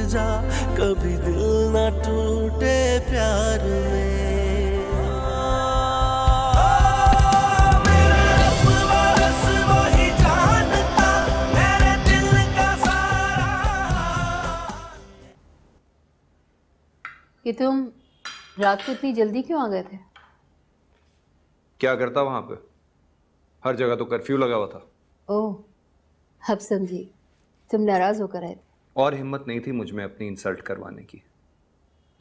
जा, कभी दिल ना टूटे प्यार में। कि तुम रात को इतनी जल्दी क्यों आ गए थे? क्या करता वहां पे? हर जगह तो कर्फ्यू लगा हुआ था। ओह, अब समझी, तुम नाराज होकर आए थे। और हिम्मत नहीं थी मुझ में अपनी इंसल्ट करवाने की।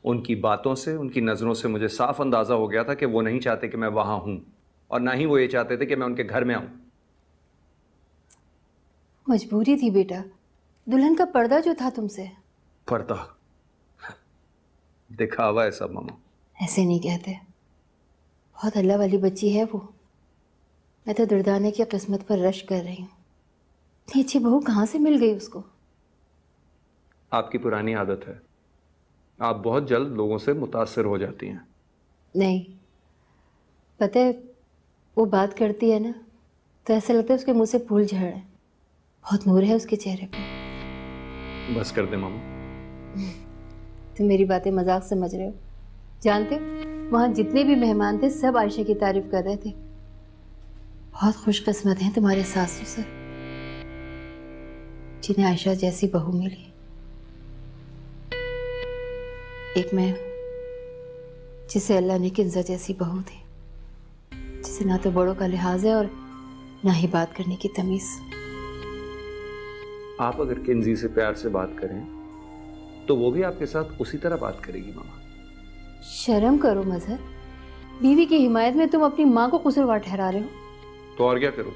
उनकी बातों से, उनकी नजरों से मुझे साफ अंदाजा हो गया था कि वो नहीं चाहते कि मैं वहां हूं, और ना ही वो ये चाहते थे कि मैं उनके घर में आऊं। मजबूरी थी बेटा, दुल्हन का पर्दा जो था तुमसे। पर्दा? दिखावा है सब मामा। ऐसे नहीं कहते, बहुत अल्लाह वाली बच्ची है वो। मैं तो दुर्दाने की किस्मत पर रश कर रही हूँ। इतनी अच्छी बहू कहाँ से मिल गई उसको? आपकी पुरानी आदत है, आप बहुत जल्द लोगों से मुतासिर हो जाती हैं। नहीं, पता है वो बात करती है ना तो ऐसा लगता है उसके मुंह से फूल झड़ रहे। बहुत नूर है उसके चेहरे पर। बस कर दे मामा। तुम मेरी बातें मजाक समझ रहे हो। जानते हो वहाँ जितने भी मेहमान थे सब आयशा की तारीफ कर रहे थे। बहुत खुशकिस्मत हैं तुम्हारे सास ससुर, जिन्हें आयशा जैसी बहू मिली। एक मैं, जिसे अल्लाह ने किंजा जैसी बहू दी, जिसे ना तो बड़ों का लिहाज है और ना ही बात करने की तमीज। आप अगर किंजी से प्यार से बात करें तो वो भी आपके साथ उसी तरह बात करेगी मामा। शर्म करो मजहर, बीवी की हिमायत में तुम अपनी माँ को कसूरवार ठहरा रहे हो। तो और क्या करूं?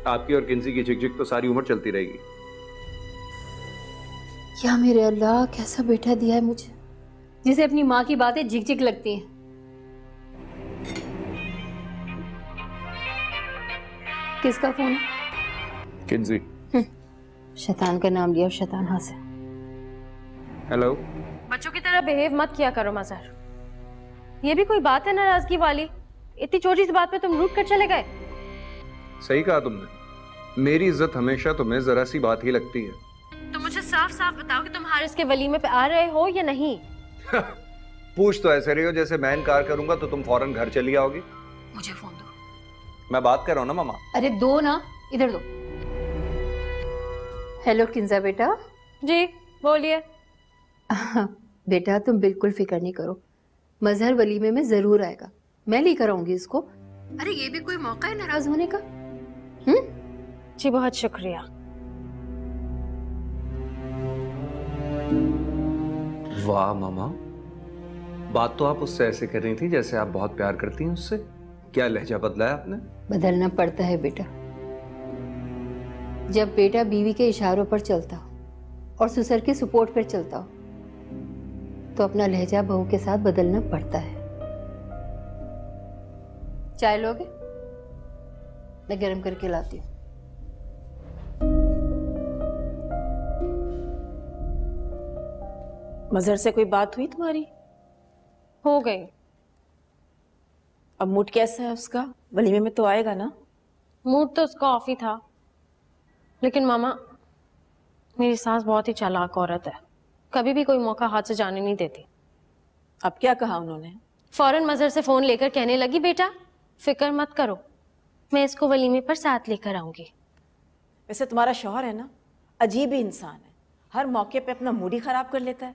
आपकी और किंजी की झिकझिक तो सारी उम्र चलती रहेगी। या मेरे अल्लाह, कैसा बेटा दिया है मुझे जिसे अपनी माँ की बातें झिकझिक लगती हैं। किसका फोन है? किंजी। शैतान का नाम लिया, शैतान हासिल। हेलो। बच्चों की तरह बिहेव मत किया करो मजहर, ये भी कोई बात है नाराजगी वाली? इतनी छोटी सी बात पे तुम रूठ कर चले गए। सही कहा तुमने, मेरी इज्जत हमेशा तुम्हें जरा सी बात ही लगती है। तो मुझे साफ साफ बताओ कि तुम हारिस के वलीमे पे आ रहे हो या नहीं? पूछ तो ऐसे रही हो जैसे मैं इनकार करूंगा तो तुम फौरन घर चली आओगी। मुझे फोन दो। मैं बात कर रहा हूँ ना मामा। अरे दो ना, इधर दो। हेलो किंजा बेटा। जी बोलिए। बेटा तुम बिल्कुल फिक्र नहीं करो, मजहर वलीमे में जरूर आएगा, मैं लेकर आऊंगी इसको। अरे ये भी कोई मौका है नाराज होने का? जी बहुत शुक्रिया। वाह मामा, बात तो आप उससे ऐसे कर रही थी जैसे आप बहुत प्यार करती हैं उससे। क्या लहजा बदला है आपने? बदलना पड़ता है बेटा। जब बेटा बीवी के इशारों पर चलता हो और ससुर के सपोर्ट पर चलता हो तो अपना लहजा बहू के साथ बदलना पड़ता है। चाय लोगे? मैं गर्म करके लाती हूँ। मजहर से कोई बात हुई तुम्हारी? हो गई। अब मूड कैसा है उसका? वलीमे में तो आएगा ना? मूड तो उसका ऑफ ही था, लेकिन मामा मेरी सास बहुत ही चालाक औरत है, कभी भी कोई मौका हाथ से जाने नहीं देती। अब क्या कहा उन्होंने? फौरन मजहर से फोन लेकर कहने लगी, बेटा फिक्र मत करो, मैं इसको वलीमे पर साथ लेकर आऊंगी। वैसे तुम्हारा शौहर है ना, अजीब ही इंसान है, हर मौके पे अपना मूड ही खराब कर लेता है।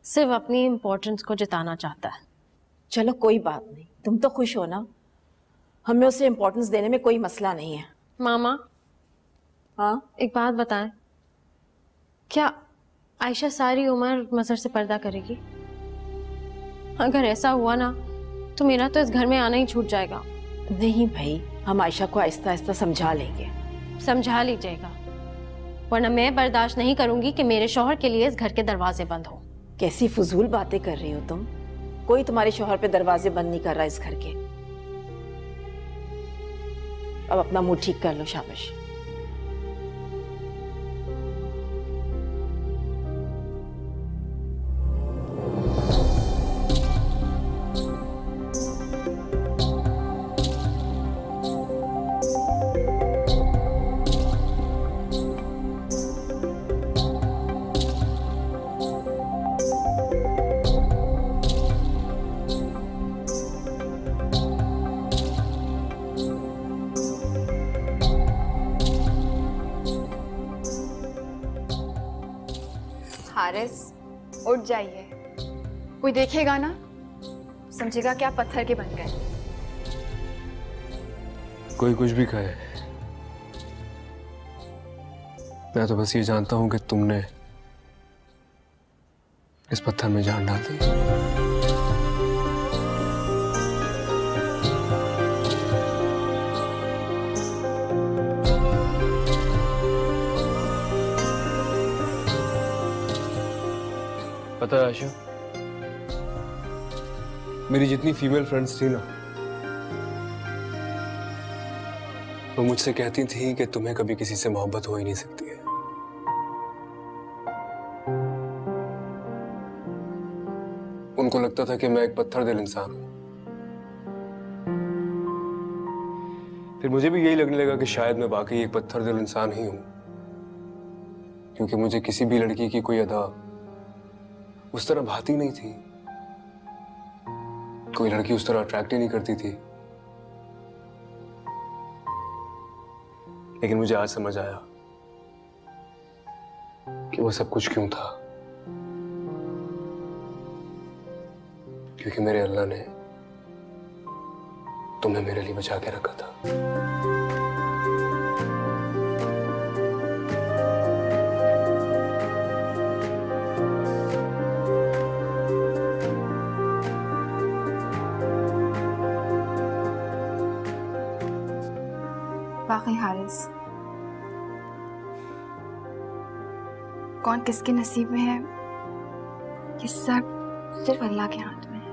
सिर्फ अपनी इम्पोर्टेंस को जिताना चाहता है। चलो कोई बात नहीं, तुम तो खुश हो ना, हमें उसे इम्पोर्टेंस देने में कोई मसला नहीं है। मामा। हाँ? एक बात बताएं, क्या आयशा सारी उम्र मजहर से पर्दा करेगी? अगर ऐसा हुआ ना तो मेरा तो इस घर में आना ही छूट जाएगा। नहीं भाई, हम आयशा को आहिस्ता आहिस्ता समझा लेंगे। समझा लीजिएगा, वरना मैं बर्दाश्त नहीं करूंगी कि मेरे शौहर के लिए इस घर के दरवाजे बंद हो। कैसी फजूल बातें कर रही हो तुम, कोई तुम्हारे शौहर पे दरवाजे बंद नहीं कर रहा इस घर के। अब अपना मूड ठीक कर लो, शाबाश। हारिस, उठ जाइए। कोई देखेगा ना समझेगा कि आप पत्थर के बन गए। कोई कुछ भी कहे, मैं तो बस ये जानता हूं कि तुमने इस पत्थर में जान डाल दी। पता है आशा, मेरी जितनी फीमेल फ्रेंड्स थी ना, वो मुझसे कहती थी कि तुम्हें कभी किसी से मोहब्बत हो ही नहीं सकती है। उनको लगता था कि मैं एक पत्थर दिल इंसान हूं। फिर मुझे भी यही लगने लगा कि शायद मैं वाकई एक पत्थर दिल इंसान ही हूं, क्योंकि मुझे किसी भी लड़की की कोई अदा उस तरह भाती नहीं थी। कोई लड़की उस तरह अट्रैक्ट ही नहीं करती थी। लेकिन मुझे आज समझ आया कि वो सब कुछ क्यों था। क्योंकि मेरे अल्लाह ने तुम्हें मेरे लिए बचा के रखा था। वाकई हारिस, कौन किसके नसीब में है ये सब सिर्फ अल्लाह के हाथ में है।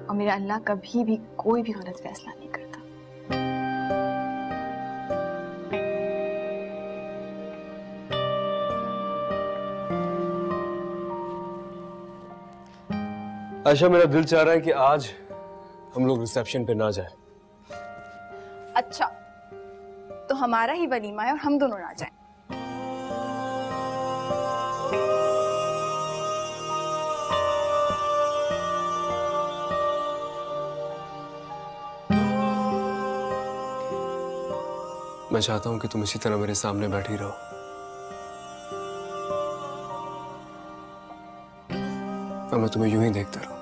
और मेरा अल्लाह कभी भी कोई भी गलत फैसला नहीं करता। आशा, मेरा दिल चाह रहा है कि आज हम लोग रिसेप्शन पे ना जाएं। अच्छा, तो हमारा ही वलीमा है और हम दोनों ना जाएं। मैं चाहता हूं कि तुम इसी तरह मेरे सामने बैठी रहो और मैं तुम्हें यूं ही देखता रहूं।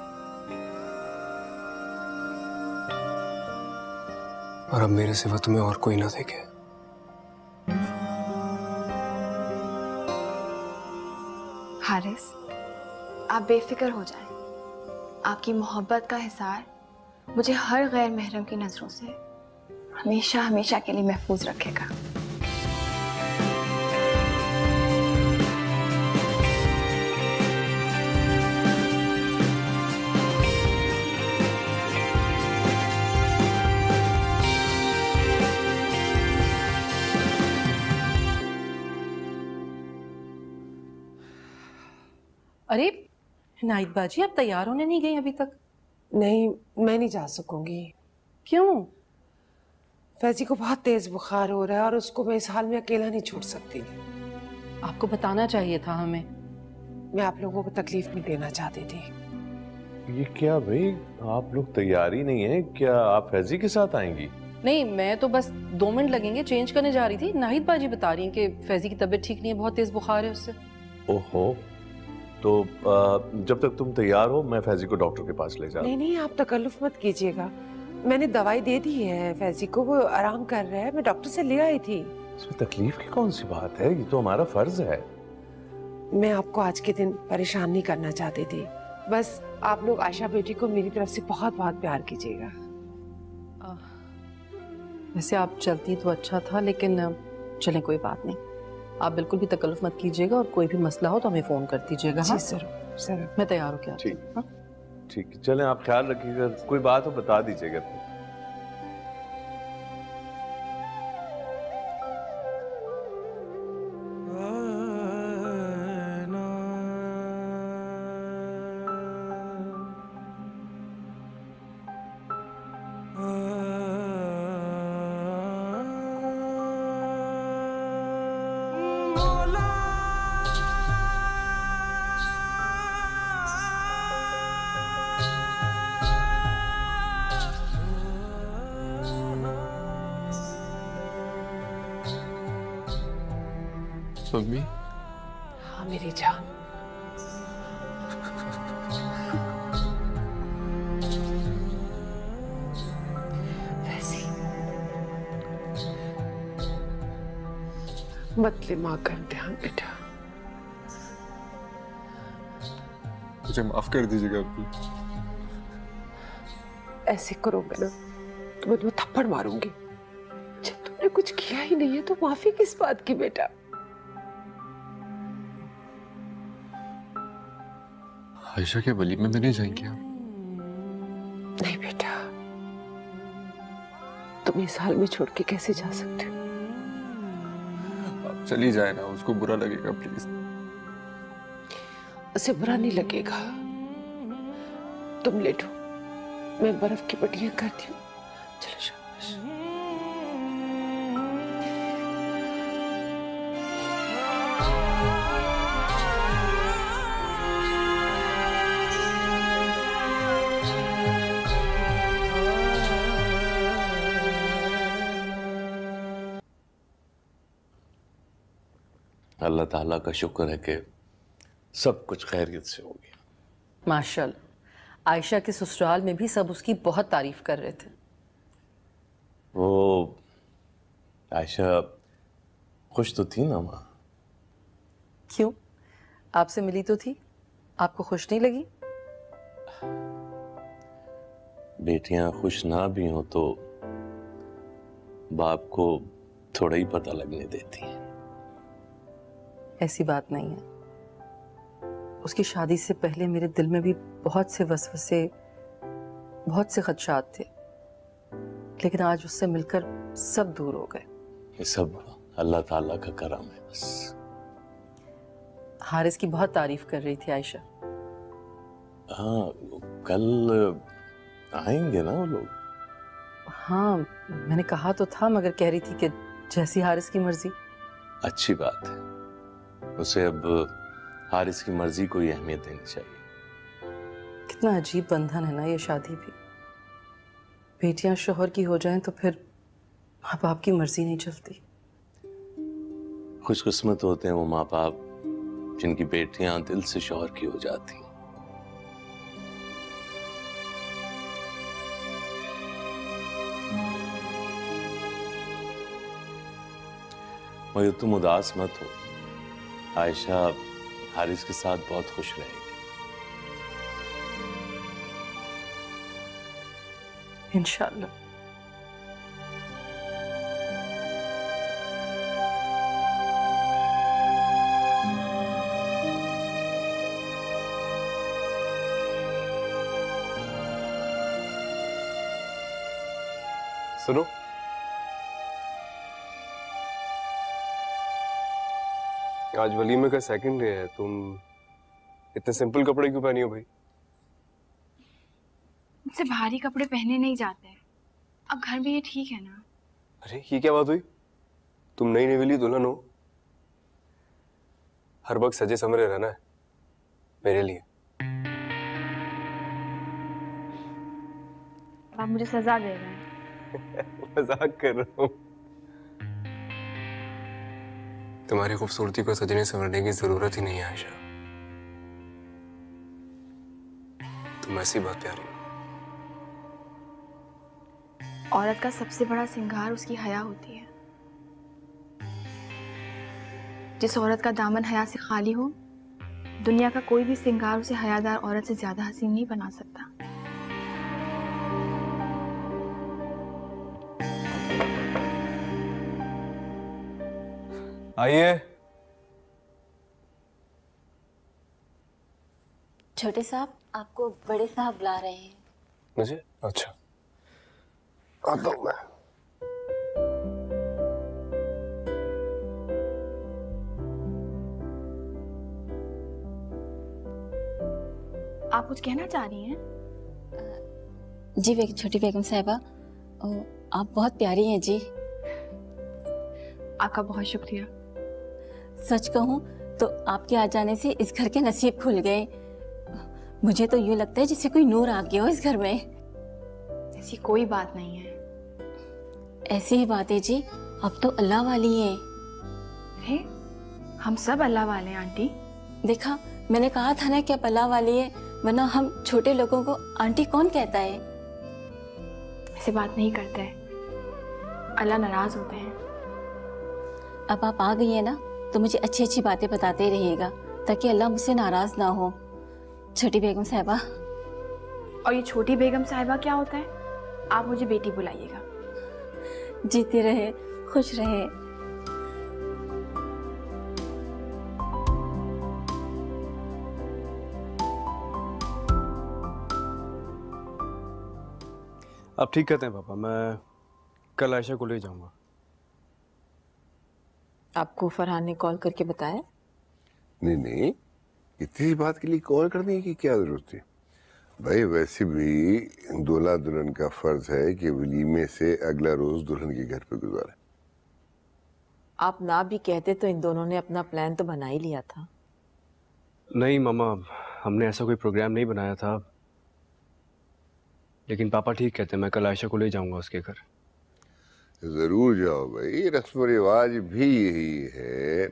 और अब मेरे सिवा तुम्हें और कोई ना देखे। हारिस, आप बेफिक्र हो जाएं। आपकी मोहब्बत का हिसार मुझे हर गैर महरम की नजरों से हमेशा हमेशा के लिए महफूज रखेगा। अरे नाइट बाजी, आप तैयार होने नहीं गई अभी तक? नहीं, मैं नहीं जा सकूंगी। क्यों? फैजी को बहुत तेज बुखार हो रहा है और उसको मैं इस हाल में अकेला नहीं छोड़ सकती। आपको बताना चाहिए था हमें। मैं आप लोगों को तकलीफ नहीं देना चाहती थी। ये क्या भाई, आप लोग तैयार ही नहीं है क्या? आप फैजी के साथ आएंगी? नहीं, मैं तो बस 2 मिनट लगेंगे, चेंज करने जा रही थी। नाहिद बाजी बता रही हैं कि फैजी की तबीयत ठीक नहीं है, बहुत तेज बुखार है उससे। ओहो, तो जब तक तुम तैयार हो मैं फैजी को डॉक्टर के पास ले जाऊँ। नहीं, आप तकल्लुफ मत कीजिएगा। मैंने दवाई दे दी है फैजी को, वो आराम कर रहा है। मैं डॉक्टर से ले आई थी। इसमें तकलीफ की कौन सी बात है? ये तो हमारा फर्ज है। मैं आपको आज के दिन परेशान नहीं करना चाहती थी। बस आप लोग आशा बेटी को मेरी तरफ से बहुत बहुत प्यार कीजिएगा। वैसे आप चलती तो अच्छा था, लेकिन चलें, कोई बात नहीं। आप बिल्कुल भी तकल्लुफ मत कीजिएगा और कोई भी मसला हो तो हमें फोन कर दीजिएगा। जी जरूर। मैं तैयार हो क्या? ठीक, चलें, आप ख्याल रखिएगा। कोई बात हो बता दीजिएगा। मम्मी। हाँ मेरी जान। वैसी मतले माँ का इम्तिहान बेटा। मुझे माफ कर दीजिएगा अभी। ऐसे करोगे ना तो मैं तुम्हें थप्पड़ मारूंगी। जब तुमने कुछ किया ही नहीं है तो माफी किस बात की बेटा? आयशा के वलीमे में नहीं जाएंगे आप? नहीं बेटा, तुम इस हाल में छोड़ के कैसे जा सकते हो? आप चली जाए ना, उसको बुरा लगेगा प्लीज। उसे बुरा नहीं लगेगा। तुम लेटो, मैं बर्फ की पट्टियां करती हूँ। चलो शाबाश। अल्लाह ताला का शुक्र है कि सब कुछ खैरियत से हो गया। माशाल्लाह, आयशा के ससुराल में भी सब उसकी बहुत तारीफ कर रहे थे। वो आयशा खुश तो थी ना माँ? क्यों, आपसे मिली तो थी, आपको खुश नहीं लगी? बेटियां खुश ना भी हो तो बाप को थोड़ा ही पता लगने देती हैं। ऐसी बात नहीं है। उसकी शादी से पहले मेरे दिल में भी बहुत से वसवसे, बहुत से खदशात थे, लेकिन आज उससे मिलकर सब दूर हो गए। ये सब अल्लाह ताला का करम है बस। हारिस की बहुत तारीफ कर रही थी आयशा। हाँ, कल आएंगे ना वो लोग? हाँ, मैंने कहा तो था, मगर कह रही थी कि जैसी हारिस की मर्जी। अच्छी बात है, उसे अब हारिस की मर्जी को ही अहमियत देनी चाहिए। कितना अजीब बंधन है ना ये शादी भी। बेटियां शोहर की हो जाएं तो फिर माँ बाप की मर्जी नहीं चलती। खुशकिस्मत होते हैं वो माँ बाप जिनकी बेटियां दिल से शोहर की हो जाती। मगर तुम उदास मत हो, आयशा हारिस के साथ बहुत खुश रहेगी। इंशाअल्लाह। सुनो, आज वलीमे का सेकंड डे है, तुम इतने सिंपल कपड़े क्यों पहनी हो भाई? मुझसे भारी कपड़े पहने नहीं जाते। अब घर में ये ठीक है ना? अरे ये क्या बात हुई? तुम नई नवेली दुल्हन हो, हर वक्त सजे समरे रहना है मेरे लिए। आप मुझे सजा दे रहे हैं। मजाक कर रहा हूँ। तुम्हारी खूबसूरती को सजने संवरने की जरूरत ही नहीं है आयशा। तुम ऐसी बहुत प्यारी हो। औरत का सबसे बड़ा श्रृंगार उसकी हया होती है। जिस औरत का दामन हया से खाली हो, दुनिया का कोई भी श्रृंगार उसे हयादार औरत से ज्यादा हसीन नहीं बना सकता। आइए। छोटे साहब, आपको बड़े साहब बुला रहे हैं। मुझे? अच्छा, आता हूं मैं। आप कुछ कहना चाह रही हैं? जी छोटी बेगम साहिबा, आप बहुत प्यारी हैं जी। आपका बहुत शुक्रिया। सच कहूँ तो आपके आ जाने से इस घर के नसीब खुल गए। मुझे तो यूं लगता है जैसे कोई नूर आ गया हो इस घर में। ऐसी कोई बात नहीं है। ऐसी ही बात है जी, अब तो अल्लाह वाली है। है? हम सब अल्लाह वाले हैं आंटी। देखा, मैंने कहा था ना कि आप अल्लाह वाली है, वरना हम छोटे लोगों को आंटी कौन कहता है? ऐसे बात नहीं करते हैं, अल्लाह नाराज होते हैं। अब आप आ गई है ना, तो मुझे अच्छी अच्छी बातें बताते रहिएगा ताकि अल्लाह मुझसे नाराज ना हो। छोटी बेगम साहिबा। और ये छोटी बेगम साहिबा क्या होता है? आप मुझे बेटी बुलाइएगा। जीती रहे, खुश रहे। आप ठीक कहते हैं पापा, मैं कल आयशा को ले जाऊंगा। आपको फरहान ने कॉल करके बताया? नहीं नहीं, इतनी बात के लिए कॉल करने की क्या जरूरत थी भाई? वैसे भी दूल्हा दुल्हन का फर्ज है कि वलीमे से अगला रोज दुल्हन के घर पे गुजारे। आप ना भी कहते तो इन दोनों ने अपना प्लान तो बना ही लिया था। नहीं मामा, हमने ऐसा कोई प्रोग्राम नहीं बनाया था, लेकिन पापा ठीक कहते हैं, मैं कल आयशा को ले जाऊंगा उसके घर। जरूर जाओ भाई, रस्म रिवाज भी यही है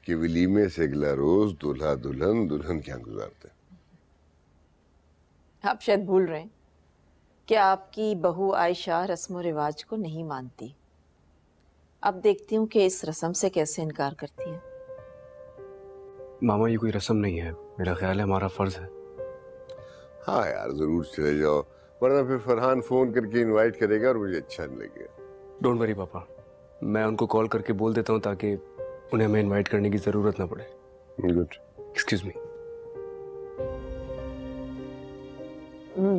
कि वलीमे से अगला रोज दूल्हा दुल्हन दुल्हन क्या गुजारते। आप शायद भूल रहे हैं कि आपकी बहू आयशा रस्म रिवाज को नहीं मानती। अब देखती हूँ कि इस रस्म से कैसे इनकार करती है। मामा ये कोई रस्म नहीं है, मेरा ख्याल है हमारा फर्ज है। हाँ यार, जरूर चले जाओ, वरना फिर फरहान फोन करके इनवाइट करेगा और मुझे अच्छा नहीं लगेगा। डोंट वरी पापा, मैं उनको कॉल करके बोल देता हूँ ताकि उन्हें हमें इनवाइट करने की जरूरत ना पड़े। गुड। Excuse me.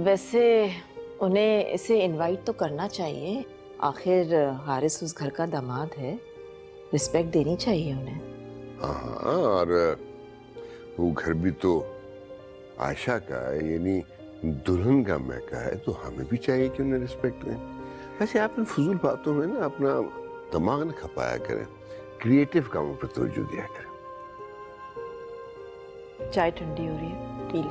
वैसे उन्हें इसे इनवाइट तो करना चाहिए, आखिर हारिस उस घर का दामाद है, रिस्पेक्ट देनी चाहिए उन्हें। हाँ, और वो घर भी तो आयशा का है, यानी दुल्हन का महका है, तो हमें भी चाहिए कि उन्हें रिस्पेक्ट दें। वैसे आप इन फजूल बातों में ना अपना दिमाग न खपाया करें, क्रिएटिव कामों पर तवज्जो दिया करें। चाय ठंडी हो रही है, पी लो।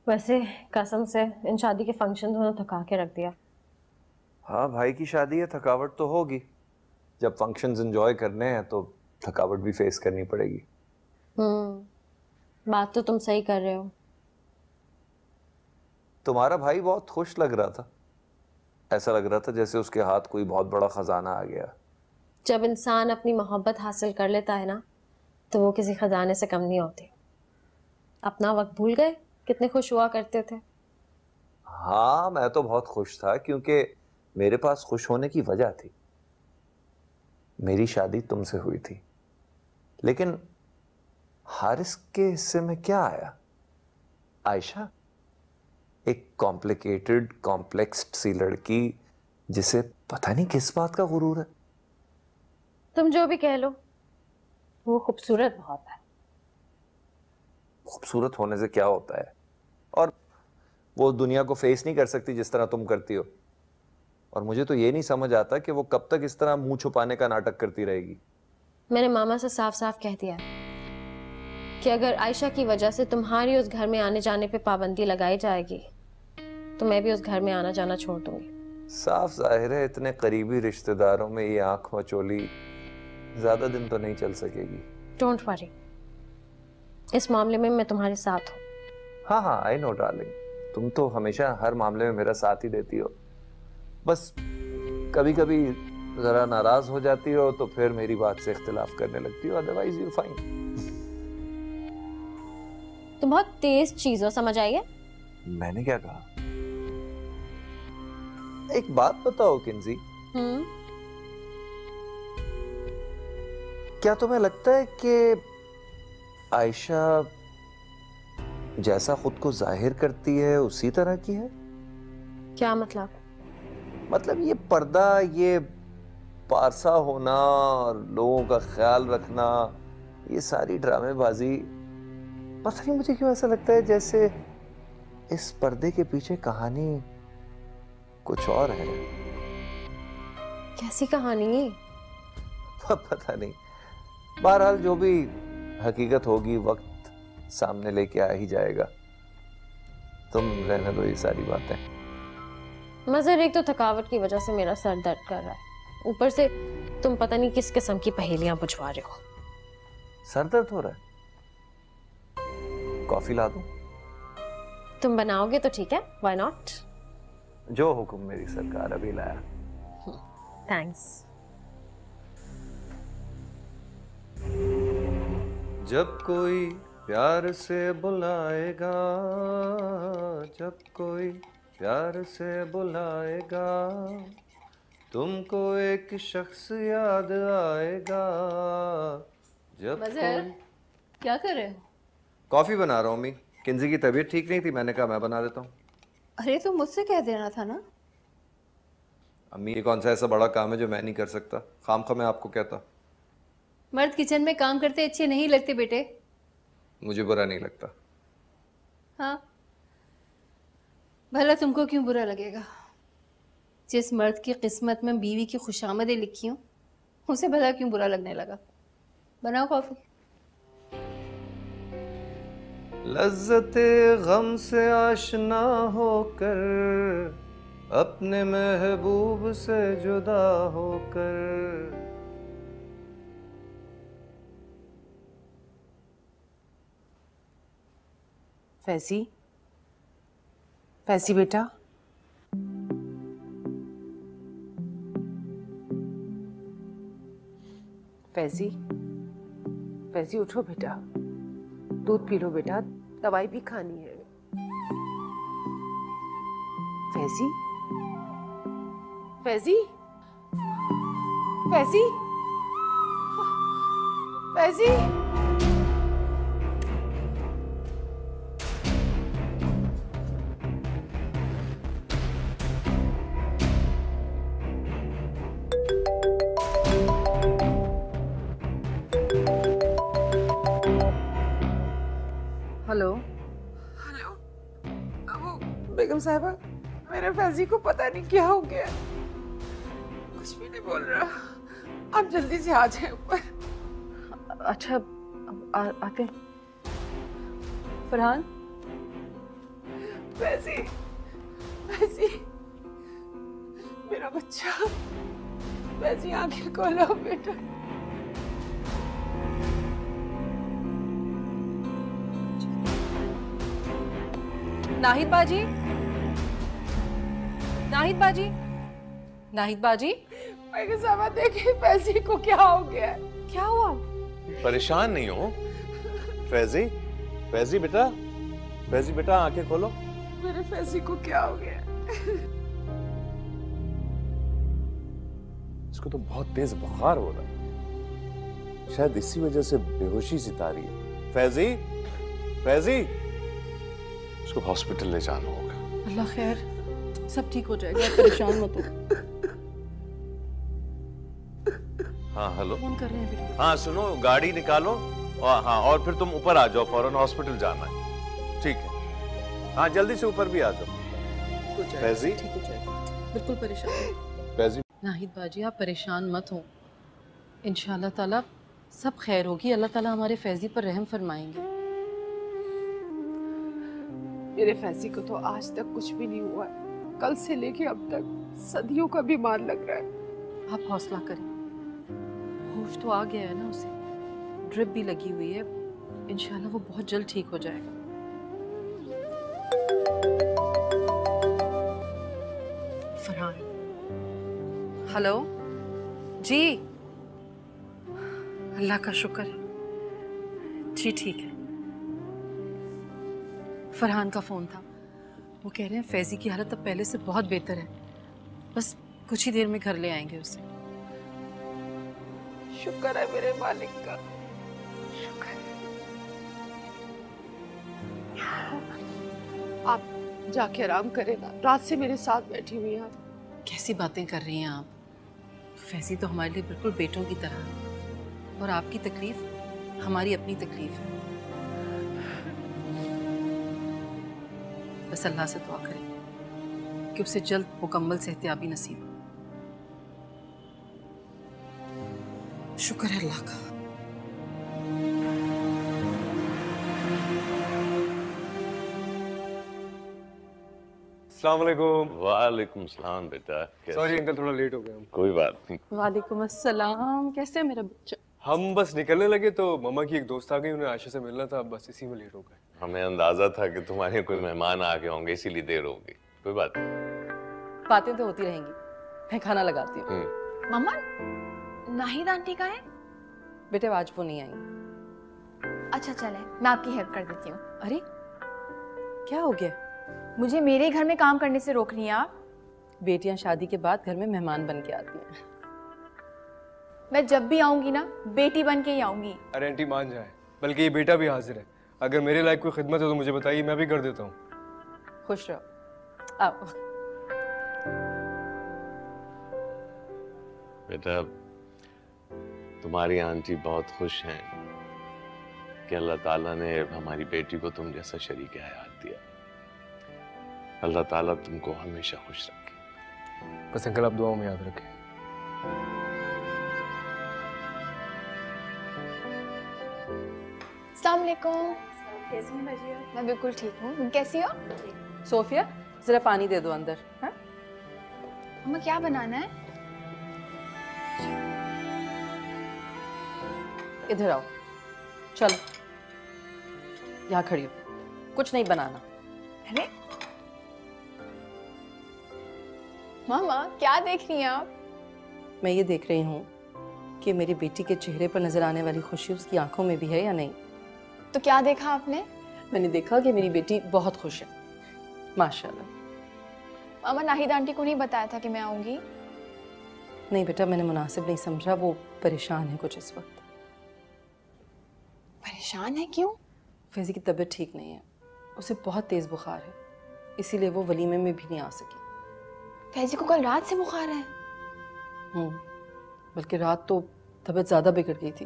वैसे कसम से इन शादी के फंक्शन दोनों थका के रख दिया। हाँ भाई की शादी है, थकावट तो होगी। जब फंक्शंस एंजॉय करने हैं तो थकावट भी फेस करनी पड़ेगी। बात तो तुम सही कर रहे हो। तुम्हारा भाई बहुत खुश लग रहा था, ऐसा लग रहा था जैसे उसके हाथ कोई बहुत बड़ा खजाना आ गया। जब इंसान अपनी मोहब्बत हासिल कर लेता है ना, तो वो किसी खजाने से कम नहीं होती। अपना वक्त भूल गए, कितने खुश हुआ करते थे। हाँ, मैं तो बहुत खुश था क्योंकि मेरे पास खुश होने की वजह थी। मेरी शादी तुमसे हुई थी, लेकिन हारिस के हिस्से में क्या आया? आयशा, एक कॉम्प्लिकेटेड कॉम्प्लेक्स्ड सी लड़की जिसे पता नहीं किस बात का गुरूर है। तुम जो भी कह लो, वो खूबसूरत बहुत है। खूबसूरत होने से क्या होता है? और वो दुनिया को फेस नहीं कर सकती जिस तरह तुम करती हो। और मुझे तो ये नहीं समझ आता कि वो कब तक इस तरह मुंह छुपाने का नाटक करती रहेगी। मैंने मामा से साफ साफ कह दिया कि अगर आयशा की वजह से तुम्हारी उस घर में आने जाने पे पाबंदी लगाई जाएगी, तो मैं भी उस घर में आना जाना छोड़ दूंगी। साफ जाहिर है इतने करीबी रिश्तेदारों में ये आंख मचोली ज्यादा दिन तो नहीं चल सकेगी। डोंट वरी, इस मामले में मैं तुम्हारे साथ हूँ। हाँ हाँ, आई नो डार्लिंग, तुम तो हमेशा हर मामले में मेरा साथ ही देती हो। बस कभी कभी जरा नाराज हो जाती हो तो फिर मेरी बात से इख्तिलाफ करने लगती हो, अदरवाइज यू फाइन। तुम बहुत तेज चीज हो, समझ आई है? मैंने क्या कहा? एक बात बताओ किंजी, क्या तुम्हें लगता है कि आयशा जैसा खुद को जाहिर करती है उसी तरह की है? क्या मतलब? मतलब ये पर्दा, ये पारसा होना और लोगों का ख्याल रखना, ये सारी ड्रामेबाजी, पता नहीं मुझे क्यों ऐसा लगता है जैसे इस पर्दे के पीछे कहानी कुछ और है। कैसी कहानी? पता नहीं, बहरहाल जो भी हकीकत होगी, वक्त सामने लेके आ ही जाएगा। तुम रहने दो ये सारी बातें। मजर, एक तो थकावट की वजह से मेरा सर दर्द कर रहा है, ऊपर से तुम पता नहीं किस किस्म की पहेलियां बुझवा रहे हो। सर दर्द हो रहा है? कॉफी ला दूं? तुम बनाओगे तो ठीक है, व्हाई नॉट। जो हुक्म मेरी सरकार, अभी लाया। थैंक्स। जब कोई प्यार से बुलाएगा, जब कोई प्यार से बुलाएगा, तुमको एक शख्स याद आएगा। जब मजहर, क्या कर रहे हो? कॉफी बना रहा हूँ अम्मी। किंजी की तबीयत ठीक नहीं थी, मैंने कहा मैं बना देता हूँ। अरे तो मुझसे कह देना था ना। अम्मी, ये कौन सा ऐसा बड़ा काम है जो मैं नहीं कर सकता? खामखा मैं आपको कहता। मर्द किचन में काम करते अच्छे नहीं लगते बेटे। मुझे बुरा नहीं लगता। हाँ, भला तुमको क्यों बुरा लगेगा? जिस मर्द की किस्मत में बीवी की खुशामदें लिखी हूँ, उसे भला क्यों बुरा लगने लगा? बनाओ कॉफी। लज्जते गम से आशना होकर, अपने महबूब से जुदा होकर। फैजी, फैजी बेटा, फैजी, फैजी उठो बेटा, दूध पी लो बेटा, दवाई भी खानी है। फैजी, फैजी, फैजी, फैजी। हेलो। हेलो, वो बेगम साहिबा, मेरे फैजी को पता नहीं क्या हो गया, कुछ भी नहीं बोल रहा। आप जल्दी से आ जाए ऊपर। अच्छा, आते हैं। फरहान, फैजी, फैजी, मेरा बच्चा, फैजी आंखें खोलो बेटा। नाहिद बाजी, नाहिद बाजी, नाहिद बाजी। बेगम साहिबा देखिए फैजी को क्या हो गया? क्या हुआ? परेशान नहीं हो फैजी? फैजी बेटा, फैजी बेटा आंखें खोलो। मेरे फैजी को क्या हो गया? इसको तो बहुत तेज बुखार हो रहा है, शायद इसी वजह से बेहोशी सी तारी है। फैजी, फैजी, इसको हॉस्पिटल ले जाना होगा। अल्लाह खैर, सब ठीक हो जाएगा, परेशान मत हो। हाँ हेलो, फोन कर रहे हैं अभी। हाँ सुनो, गाड़ी निकालो और हाँ, और फिर तुम ऊपर आ जाओ, फौरन हॉस्पिटल जाना है। ठीक है, हाँ जल्दी से ऊपर भी आ जाओ। फैजी, ठीक हो जाएगा, बिल्कुल परेशान। फैजी, नाहिद बाजी आप परेशान मत हो, इंशाल्लाह ताला सब खैर होगी। अल्लाह ताला हमारे फैजी पर रहम फरमाएंगे। मेरे फैजी को तो आज तक कुछ भी नहीं हुआ है, कल से लेके अब तक सदियों का बीमार लग रहा है। आप हौसला करें, होश तो आ गया है ना उसे, ड्रिप भी लगी हुई है, इंशाल्लाह वो बहुत जल्द ठीक हो जाएगा। फरहान, हेलो जी, अल्लाह का शुक्र है जी ठीक है। फरहान का फ़ोन था, वो कह रहे हैं फैज़ी की हालत अब पहले से बहुत बेहतर है, बस कुछ ही देर में घर ले आएंगे उसे। शुक्र है मेरे मालिक का, शुक्र है। आप जाके आराम करें ना, रात से मेरे साथ बैठी हुई हैं आप। कैसी बातें कर रही हैं आप? फैज़ी तो हमारे लिए बिल्कुल बेटों की तरह है, और आपकी तकलीफ हमारी अपनी तकलीफ है। बस अल्लाह से दुआ करें कि उसे जल्द मुकम्मल सेहतियाबी नसीब हो। शुक्र है अल्लाह का। अस्सलाम वालेकुम। वालेकुम सलाम बेटा। सॉरी अंकल, थोड़ा लेट हो गया हम। कोई बात नहीं। वालेकुम अस्सलाम। कैसे है मेरा बच्चा? हम बस निकलने लगे तो मम्मा की एक दोस्त आ गई, उन्हें आयशा से मिलना था, बस इसी में लेट हो गए। हमें अंदाजा था कि तुम्हारे कोई मेहमान आ गए होंगे, इसीलिए देर होगी। कोई बात नहीं। बातें तो होती रहेंगी, मैं खाना लगाती हूँ। मम्मा, नाहिद आंटी का है? बेटे आज वो नहीं आई। अच्छा चले, मैं आपकी हेल्प कर देती हूँ। अरे क्या हो गया? मुझे मेरे घर में काम करने से रोक रही हैं आप? बेटियां शादी के बाद घर में मेहमान बन के आती हैं। मैं जब भी आऊंगी ना, बेटी बन के ही आऊंगी। अरे आंटी मान जाए, बल्कि ये बेटा भी हाजिर है। अगर मेरे लायक कोई खिदमत है तो मुझे बताइए, मैं भी कर देता हूँ। खुश रहो। आओ। बेटा तुम्हारी आंटी बहुत खुश हैं कि अल्लाह ताला ने हमारी बेटी को तुम जैसा शरीक हयात दिया। अल्लाह ताला तुमको हमेशा खुश रखे। बस अंकल आप दुआओं में याद रखें। अस्सलाम वालेकुम। कैसी हैं बाजी? मैं बिल्कुल ठीक हूँ, कैसी हो? सोफिया जरा पानी दे दो अंदर। हाँ मम्मा क्या बनाना है? इधर आओ, चलो यहाँ खड़ी हो, कुछ नहीं बनाना। अरे मामा क्या देख रही हैं आप? मैं ये देख रही हूँ कि मेरी बेटी के चेहरे पर नजर आने वाली खुशी उसकी आंखों में भी है या नहीं। तो क्या देखा आपने? मैंने देखा कि मेरी बेटी बहुत खुश है, माशाल्लाह। मामा नाहिद आंटी को नहीं बताया था कि मैं आऊंगी? नहीं बेटा, मैंने मुनासिब नहीं समझा, वो परेशान है कुछ इस वक्त। परेशान है क्यों? फैजी की तबीयत ठीक नहीं है, उसे बहुत तेज बुखार है, इसीलिए वो वलीमे में भी नहीं आ सकी। फैजी को कल रात से बुखार है? बल्कि रात तो तबीयत ज्यादा बिगड़ गई थी।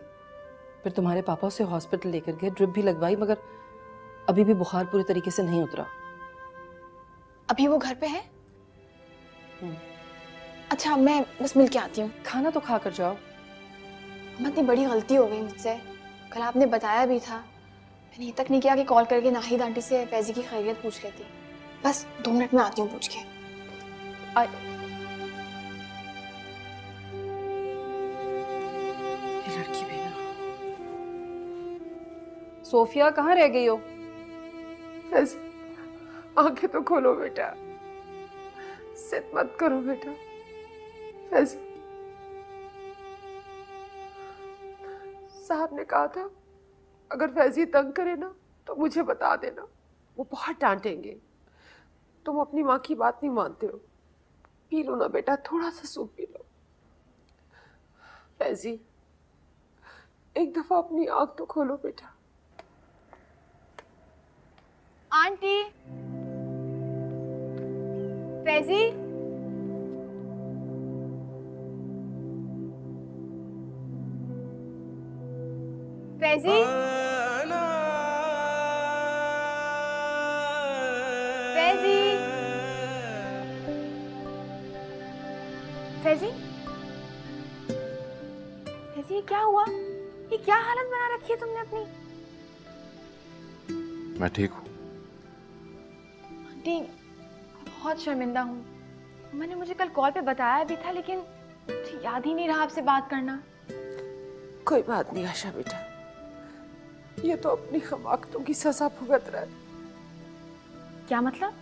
फिर तुम्हारे पापा उसे हॉस्पिटल लेकर गए, ड्रिप भी लगवाई, मगर अभी भी बुखार पूरी तरीके से नहीं उतरा। अभी वो घर पे है? अच्छा मैं बस मिल के आती हूँ। खाना तो खा कर जाओ। इतनी बड़ी गलती हो गई मुझसे, कल आपने बताया भी था, मैंने ये तक नहीं किया कि कॉल करके नाहिद आंटी से फैजी की खैरियत पूछ लेती। बस 2 मिनट में आती हूँ पूछ के। लड़की भी ना। सोफिया कहाँ रह गई हो? फैजी आंखें तो खोलो बेटा, जिद मत करो बेटा। फैजी साहब ने कहा था अगर फैजी तंग करे ना तो मुझे बता देना, वो बहुत डांटेंगे। तुम अपनी माँ की बात नहीं मानते हो। पी लो ना बेटा, थोड़ा सा सूप पी लो। फैजी एक दफा अपनी आंख तो खोलो बेटा। आंटी, फैजी, फैजी, फैजी, फैजी, फैजी क्या हुआ? ये क्या हालत बना रखी है तुमने अपनी? मैं ठीक हूँ आंटी, बहुत शर्मिंदा हूँ। मैंने मुझे कल कॉल पे बताया भी था, लेकिन मुझे याद ही नहीं रहा आपसे बात करना। कोई बात नहीं आशा बेटा, ये तो अपनी हमाकतों की सजा भुगत रहा है। क्या मतलब?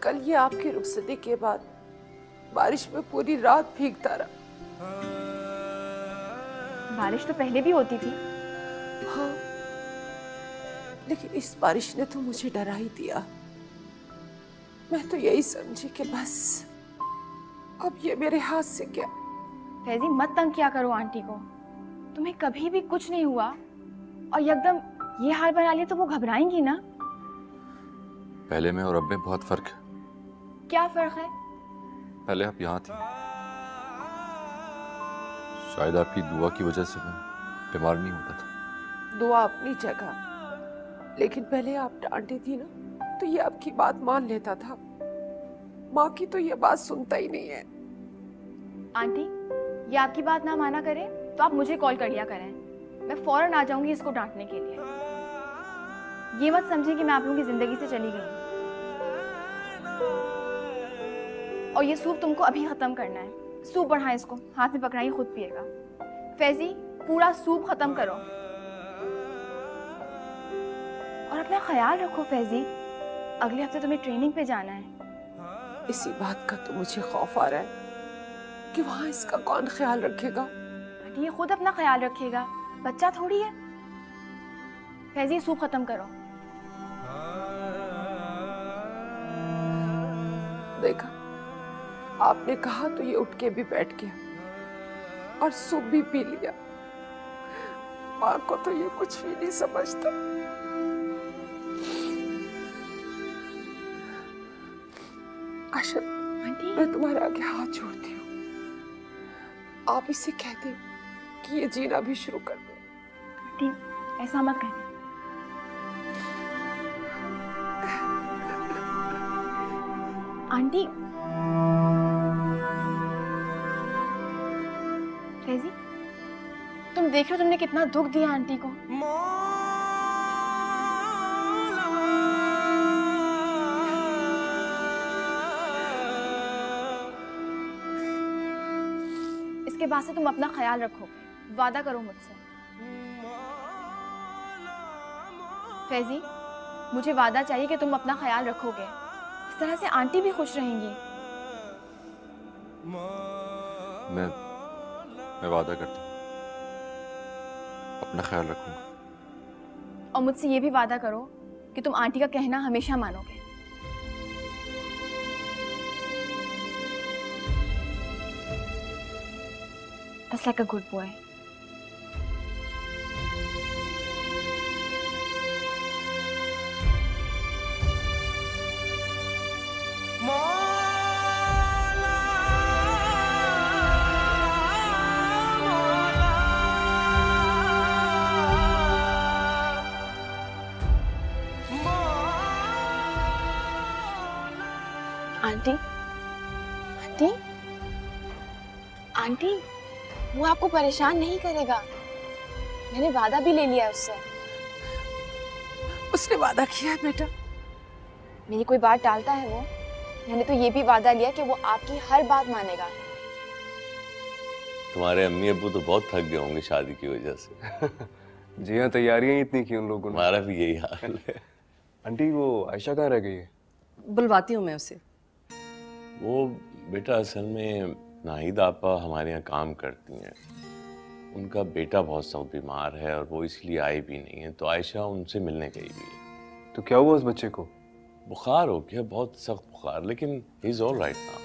कल ये आपकी रुखसती के बाद बारिश में पूरी रात भीगता रहा। बारिश तो पहले भी होती थी। हाँ, लेकिन इस बारिश ने तो मुझे डरा ही दिया। मैं तो यही समझी कि बस अब ये मेरे हाथ से गया। फैजी मत तंग किया करो आंटी को, तुम्हें कभी भी कुछ नहीं हुआ और एकदम ये हाल बना लिया तो वो घबराएंगी ना। पहले में और अब में बहुत फर्क है। क्या फर्क है? पहले आप यहाँ थी, शायद आपकी दुआ की वजह से मैं बीमार नहीं होता था। दुआ अपनी जगह, लेकिन पहले आप डांटी थी ना तो ये आपकी बात मान लेता था। माँ की तो ये बात सुनता ही नहीं है। आंटी, ये आपकी बात ना माना करे तो आप मुझे कॉल कर लिया करें, मैं फौरन आ जाऊंगी इसको डांटने के लिए। ये मत समझिए कि मैं आप लोगों की जिंदगी से चली गई हूँ। और ये सूप तुमको अभी खत्म करना है। सूप बढ़ाएं, इसको हाथ में पकड़ाइए, खुद पिएगा। फैजी पूरा सूप खत्म करो और अपना ख्याल रखो फैजी, अगले हफ्ते तुम्हें ट्रेनिंग पे जाना है। इसी बात का तो मुझे खौफ आ रहा है कि वहां इसका कौन ख्याल रखेगा। ये खुद अपना ख्याल रखेगा, बच्चा थोड़ी है। फैजी सूप खत्म करो। देखा, आपने कहा तो ये उठ के भी बैठ गया और सूप भी पी लिया। माँ को तो ये कुछ भी नहीं समझता। आशा, मैं तुम्हारे आगे हाथ जोड़ती हूँ, आप इसे कह दें कि ये जीना भी शुरू कर दे। आंटी ऐसा मत कहना। आंटी, फैजी तुम देख रहे हो तुमने कितना दुख दिया आंटी को। इसके बाद से तुम अपना ख्याल रखोगे, वादा करो मुझसे। फैजी मुझे वादा चाहिए कि तुम अपना ख्याल रखोगे, इस तरह से आंटी भी खुश रहेंगी। मैं वादा करता हूँ अपना ख्याल रखूंगा। और मुझसे ये भी वादा करो कि तुम आंटी का कहना हमेशा मानोगे। That's like a good boy. Aunty, aunty, aunty, वो आपको परेशान नहीं करेगा। मैंने वादा भी ले लिया है उससे। उसने वादा किया है बेटा? मेरी कोई बात टालता है वो? मैंने तो ये भी वादा लिया कि वो आपकी हर बात मानेगा। तुम्हारे अम्मी अब्बू तो बहुत थक गए होंगे शादी की वजह से। जी हाँ, तैयारियां इतनी की उन लोगों ने। हमारा भी यही हाल है। आंटी वो आयशा कहाँ रह गई है? बुलवाती हूँ मैं उसे। वो बेटा असल में नाहिद आपा हमारे यहाँ काम करती हैं, उनका बेटा बहुत सख्त बीमार है और वो इसलिए आई भी नहीं है, तो आयशा उनसे मिलने गई हुई है। तो क्या हुआ उस बच्चे को? बुखार हो गया, बहुत सख्त बुखार, लेकिन he is all right now.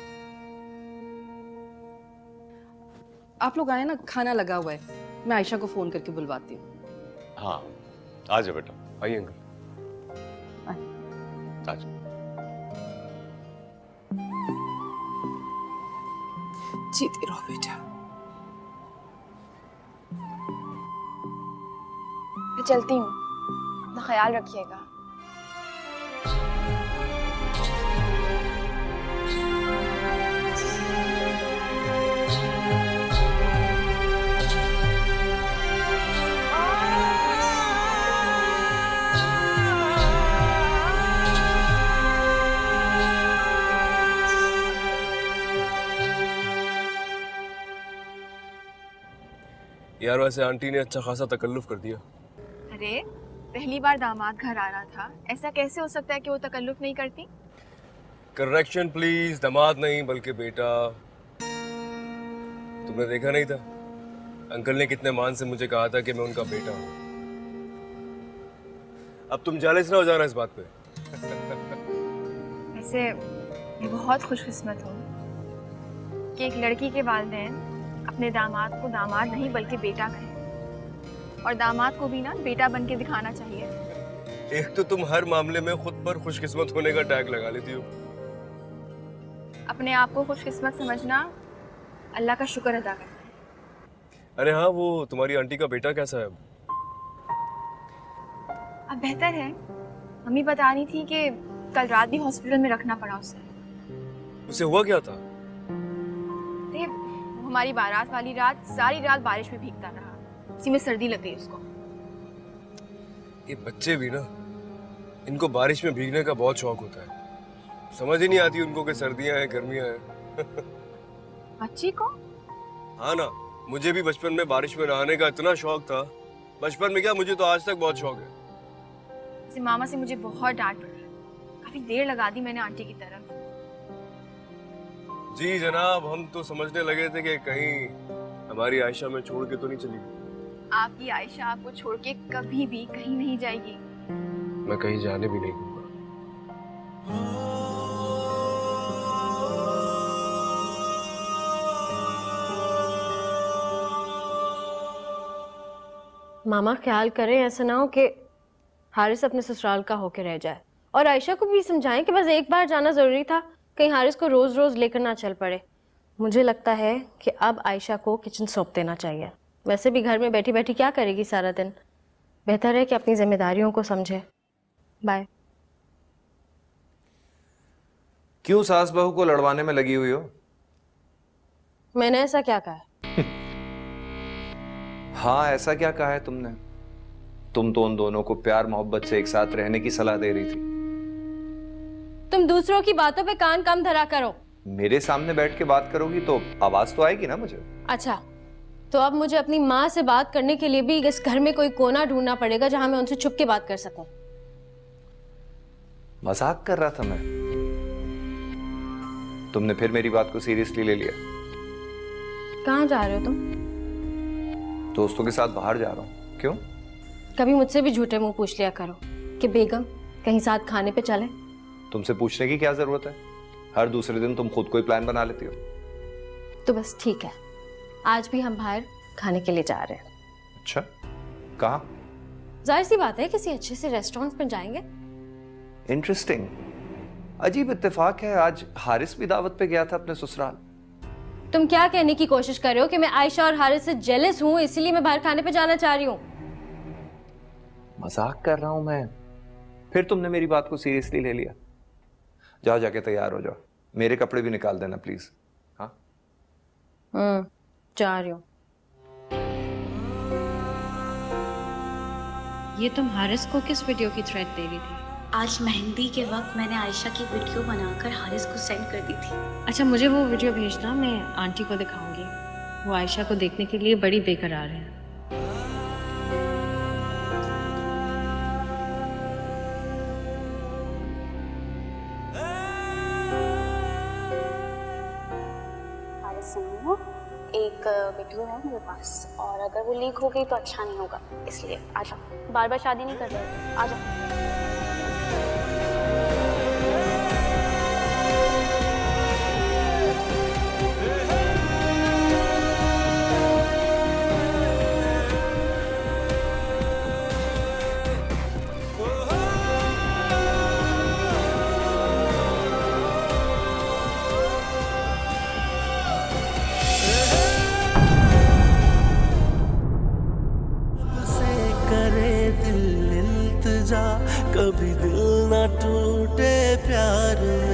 आप लोग आए ना, खाना लगा हुआ है, मैं आयशा को फोन करके बुलवाती हूँ। हाँ आ जाओ बेटा। आइए अंकल। आ जाओ। जीती रहो बेटा। मैं चलती हूँ, अपना ख्याल रखिएगा। यार वैसे आंटी ने अच्छा खासा तकल्लुफ कर दिया। अरे पहली बार दामाद घर आ रहा था, ऐसा कैसे हो सकता है कि वो तकल्लुफ नहीं करती? करेक्शन प्लीज, दामाद नहीं बल्कि बेटा। तुमने देखा नहीं था अंकल ने कितने मान से मुझे कहा था कि मैं उनका बेटा हूँ। अब तुम जालिस ना हो जाना इस बात पे। वैसे मैं बहुत खुशकिस्मत हूँ कि एक लड़की के वालिदैन अपने दामाद को दामाद नहीं बल्कि बेटा कहें, और दामाद को भी ना बेटा बन के दिखाना चाहिए। एक तो तुम हर मामले में खुद पर खुशकिस्मत होने का टैग लगा लेती हो। अपने आप को खुशकिस्मत समझना अल्लाह का शुक्र अदा करना है। अरे हाँ, वो तुम्हारी आंटी का बेटा कैसा है? अब बेहतर है। मम्मी बता रही थी कि कल रात भी हॉस्पिटल में रखना पड़ा उसे। उसे हुआ क्या था? अरे हमारी बारात वाली रात सारी रात बारिश में भीगता रहा, उसी में सर्दी लग गई उसको। ये बच्चे भी ना, इनको बारिश में भीगने का बहुत शौक होता है। समझ ही नहीं आती उनको कि सर्दियां हैं गर्मियां हैं। बच्ची को? हाँ ना, मुझे भी बचपन में बारिश में नहाने का इतना शौक था। बचपन में क्या, मुझे तो आज तक बहुत शौक है। मामा से मुझे बहुत डांट पड़ी, काफी देर लगा दी मैंने आंटी की तरफ। जी जनाब, हम तो समझने लगे थे कि कहीं हमारी आयशा में छोड़ के तो नहीं चली। आपकी आयशा आपको छोड़ के कभी भी कहीं नहीं जाएगी। मैं कहीं जाने भी नहीं दूंगा। मामा ख्याल करें ऐसा ना हो कि हारिस अपने ससुराल का होके रह जाए, और आयशा को भी समझाएं कि बस एक बार जाना जरूरी था, कहीं हारिस को रोज रोज लेकर ना चल पड़े। मुझे लगता है कि अब आयशा को किचन सौंप देना चाहिए। वैसे भी घर में बैठी बैठी क्या करेगी सारा दिन, बेहतर है कि अपनी जिम्मेदारियों को समझे। बाय। क्यों सास बहू को लड़वाने में लगी हुई हो? मैंने ऐसा क्या कहा है? हाँ, ऐसा क्या कहा है तुमने? तुम तो उन दोनों को प्यार मोहब्बत से एक साथ रहने की सलाह दे रही थी। तुम दूसरों की बातों पे कान कम धरा करो। मेरे सामने बैठ के बात करोगी तो आवाज तो आएगी ना मुझे। अच्छा, तो अब मुझे अपनी माँ से बात करने के लिए भी इस घर में कोई कोना ढूंढना पड़ेगा जहां मैं उनसे छुप के बात कर सकूं। मजाक कर रहा था मैं। तुमने फिर मेरी बात को सीरियसली ले लिया। कहाँ जा रहे हो तुम? दोस्तों के साथ बाहर जा रहा हूँ। क्यों? कभी मुझसे भी झूठे मुंह पूछ लिया करो कि बेगम कहीं साथ खाने पे चले। तुमसे पूछने की क्या जरूरत है? हर दूसरे दिन तुम खुद कोई प्लान बना लेती हो। तो बस ठीक है, आज भी हम बाहर खाने के लिए जा रहे हैं। अच्छा, कहाँ? जाहिर सी बात है, किसी अच्छे से रेस्टोरेंट में जाएंगे। इंटरेस्टिंग। अजीब इत्तेफाक है, आज हारिस भी दावत पे गया था अपने ससुराल। तुम क्या कहने की कोशिश कर रहे हो कि मैं आयशा और हारिस से जेलस हूं इसीलिए मैं बाहर खाने पे जाना चाह रही हूँ? मजाक कर रहा हूं मैं। फिर तुमने मेरी बात को सीरियसली ले लिया। जाओ, जाके तैयार हो जाओ। मेरे कपड़े भी निकाल देना प्लीज। हाँ, जा रही हूँ। ये तुम हारिस को किस वीडियो की थ्रेड दे रही थी? आज मेहंदी के वक्त मैंने आयशा की वीडियो बनाकर हारिस को सेंड कर दी थी। अच्छा, मुझे वो वीडियो भेजना, मैं आंटी को दिखाऊंगी। वो आयशा को देखने के लिए बड़ी बेकरार है। हारिस सुनो, एक वीडियो है मेरे पास, और अगर वो लीक हो गई तो अच्छा नहीं होगा, इसलिए आ जाओ। बार बार शादी नहीं कर रहे, आ जाओ। कभी दिल ना टूटे प्यार में।